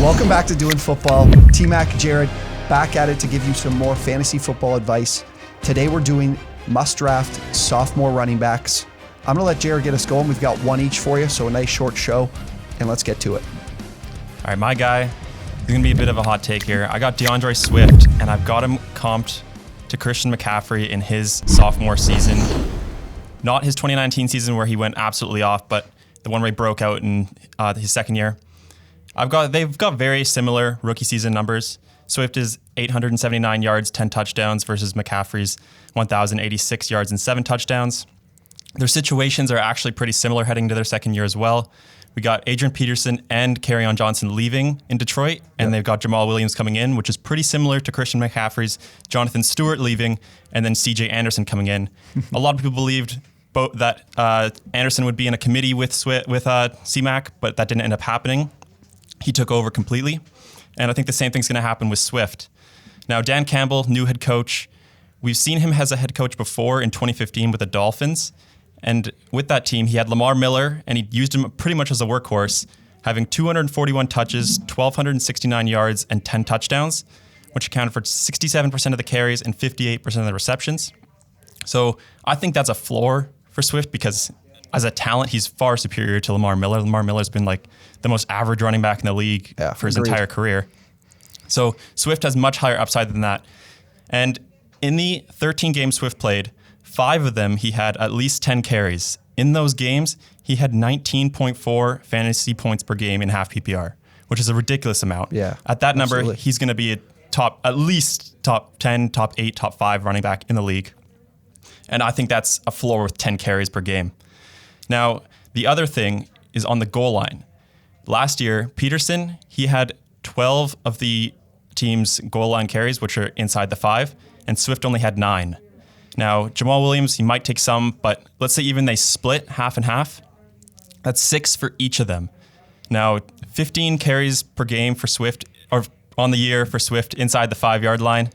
Welcome back to Doing Football. Tmack and Jared back at it to give you some more fantasy football advice. Today we're doing must-draft sophomore running backs. I'm going to let Jared get us going. We've got one each for you, so a nice short show, and let's get to it. All right, my guy, it's going to be a bit of a hot take here. I got DeAndre Swift, and I've got him comped to Christian McCaffrey in his sophomore season. Not his 2019 season where he went absolutely off, but the one where he broke out in his second year. They've got very similar rookie season numbers. Swift is 879 yards, 10 touchdowns versus McCaffrey's 1,086 yards and 7 touchdowns. Their situations are actually pretty similar heading into their second year as well. We got Adrian Peterson and Kerryon Johnson leaving in Detroit, and they've got Jamal Williams coming in, which is pretty similar to Christian McCaffrey's Jonathan Stewart leaving, and then CJ Anderson coming in. A lot of people believed that Anderson would be in a committee with Tmack, but that didn't end up happening. He took over completely, and I think the same thing's going to happen with Swift. Now, Dan Campbell, new head coach. We've seen him as a head coach before in 2015 with the Dolphins, and with that team, he had Lamar Miller, and he used him pretty much as a workhorse, having 241 touches, 1,269 yards, and 10 touchdowns, which accounted for 67% of the carries and 58% of the receptions. So I think that's a floor for Swift because as a talent, he's far superior to Lamar Miller. Lamar Miller's been like the most average running back in the league for his entire career. So Swift has much higher upside than that. And in the 13 games Swift played, 5 of them he had at least 10 carries. In those games, he had 19.4 fantasy points per game in half PPR, which is a ridiculous amount. Yeah, at that number, absolutely. He's going to be at least top 10, top 8, top 5 running back in the league. And I think that's a floor with 10 carries per game. Now, the other thing is on the goal line. Last year, Peterson, he had 12 of the team's goal line carries, which are inside the 5, and Swift only had 9. Now, Jamal Williams, he might take some, but let's say even they split half and half. That's 6 for each of them. Now, 15 carries per game for Swift, or on the year for Swift inside the 5-yard line.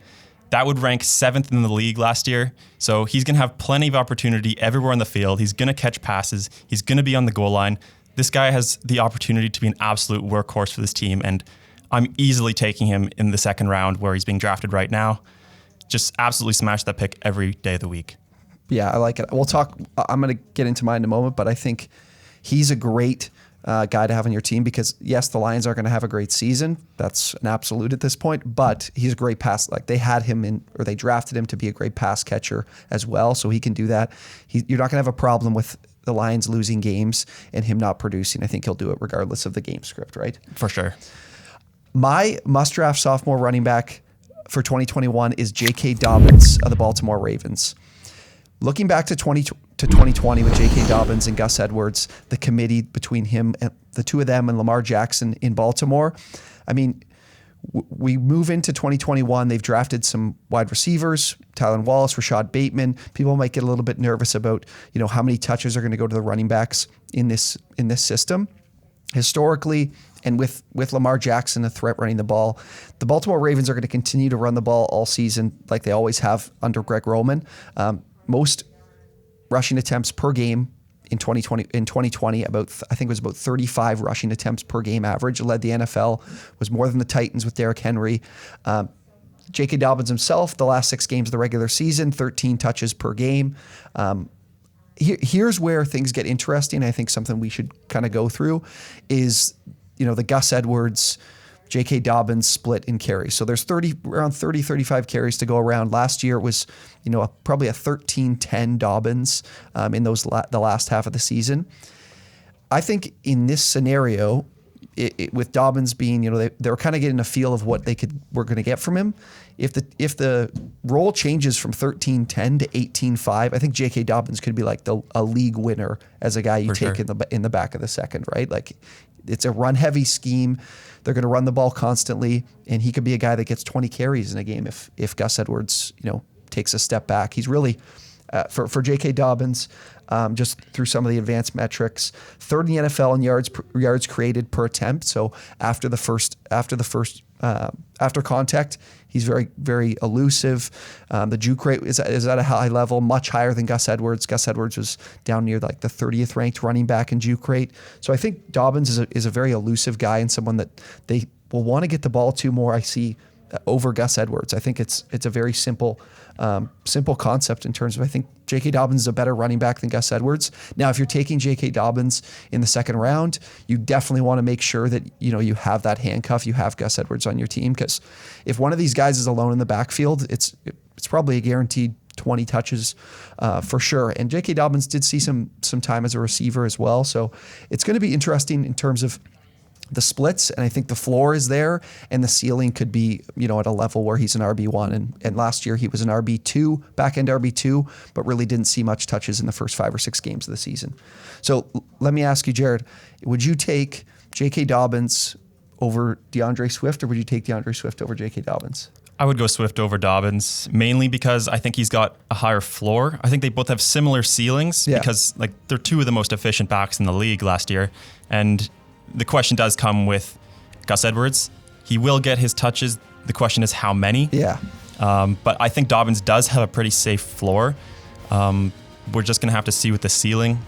That would rank 7th in the league last year. So he's going to have plenty of opportunity everywhere on the field. He's going to catch passes. He's going to be on the goal line. This guy has the opportunity to be an absolute workhorse for this team, and I'm easily taking him in the second round where he's being drafted right now. Just absolutely smash that pick every day of the week. Yeah, I like it. We'll talk. I'm going to get into mine in a moment, but I think he's a great guy to have on your team because, yes, the Lions are going to have a great season. That's an absolute at this point, but he's a great pass. Like they had him in, or they drafted him to be a great pass catcher as well, so he can do that. You're not going to have a problem with the Lions losing games and him not producing. I think he'll do it regardless of the game script, right? For sure. My must-draft sophomore running back for 2021 is J.K. Dobbins of the Baltimore Ravens. Looking back to 2020 with J.K. Dobbins and Gus Edwards, the committee between him and the two of them and Lamar Jackson in Baltimore, I mean, we move into 2021. They've drafted some wide receivers, Tylan Wallace, Rashad Bateman. People might get a little bit nervous about, how many touches are going to go to the running backs in this system. Historically, and with Lamar Jackson, a threat running the ball, the Baltimore Ravens are going to continue to run the ball all season like they always have under Greg Roman. Most rushing attempts per game in 2020, I think it was about 35 rushing attempts per game average. It led the NFL, was more than the Titans with Derrick Henry. J.K. Dobbins himself, the last 6 games of the regular season, 13 touches per game. Here's where things get interesting. I think something we should kind of go through is, the Gus Edwards, J.K. Dobbins split in carries. So there's around 35 carries to go around. Last year it was, probably a 13-10 Dobbins in the last half of the season. I think in this scenario, with Dobbins being, they were kind of getting a feel of what were going to get from him. If the role changes from 13-10 to 18-5, I think J.K. Dobbins could be like a league winner as a guy you take in the back of the second, right? Like it's a run heavy scheme. They're going to run the ball constantly, and he could be a guy that gets 20 carries in a game if Gus Edwards, takes a step back. He's really for J.K. Dobbins, just through some of the advanced metrics, third in the NFL in yards created per attempt. So after contact, he's very, very elusive. The juke rate is at a high level, much higher than Gus Edwards. Gus Edwards was down near like the 30th ranked running back in juke rate. So I think Dobbins is a very elusive guy and someone that will want to get the ball to more, I see, over Gus Edwards. I think it's a very simple concept in terms of, I think J.K. Dobbins is a better running back than Gus Edwards. Now, if you're taking J.K. Dobbins in the second round, you definitely want to make sure that, you have that handcuff, you have Gus Edwards on your team, because if one of these guys is alone in the backfield, it's probably a guaranteed 20 touches for sure. And J.K. Dobbins did see some time as a receiver as well. So it's going to be interesting in terms of the splits, and I think the floor is there, and the ceiling could be, at a level where he's an RB1. And last year he was an RB2, back-end RB2, but really didn't see much touches in the first 5 or 6 games of the season. So let me ask you, Jared, would you take J.K. Dobbins over DeAndre Swift, or would you take DeAndre Swift over J.K. Dobbins? I would go Swift over Dobbins, mainly because I think he's got a higher floor. I think they both have similar ceilings because they're two of the most efficient backs in the league last year. And the question does come with Gus Edwards. He will get his touches. The question is how many. Yeah. But I think Dobbins does have a pretty safe floor. We're just going to have to see with the ceiling.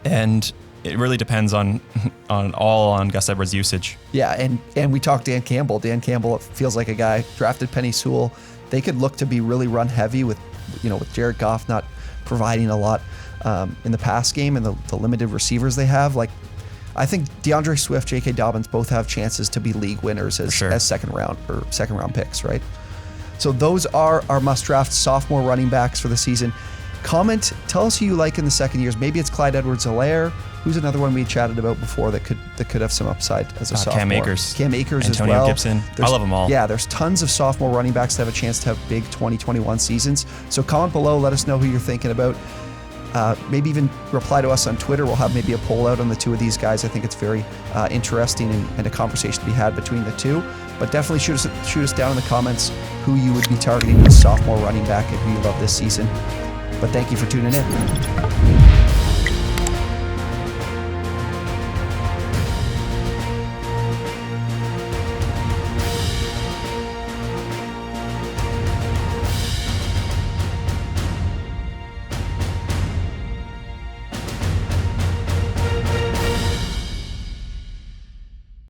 And it really depends on Gus Edwards' usage. Yeah, and we talked Dan Campbell. Dan Campbell feels like a guy drafted Penei Sewell. They could look to be really run heavy with Jared Goff not providing a lot in the pass game and the limited receivers they have. I think DeAndre Swift, J.K. Dobbins both have chances to be league winners as second round picks, right? So those are our must-draft sophomore running backs for the season. Comment, tell us who you like in the second years. Maybe it's Clyde Edwards-Helaire. Who's another one we chatted about before that could have some upside as a sophomore? Cam Akers. Cam Akers Antonio as well. Gibson. I love them all. Yeah, there's tons of sophomore running backs that have a chance to have big 2021 seasons. So comment below, let us know who you're thinking about. Maybe even reply to us on Twitter. We'll have maybe a poll out on the two of these guys. I think it's very interesting and a conversation to be had between the two. But definitely shoot us down in the comments who you would be targeting as sophomore running back and who you love this season. But thank you for tuning in.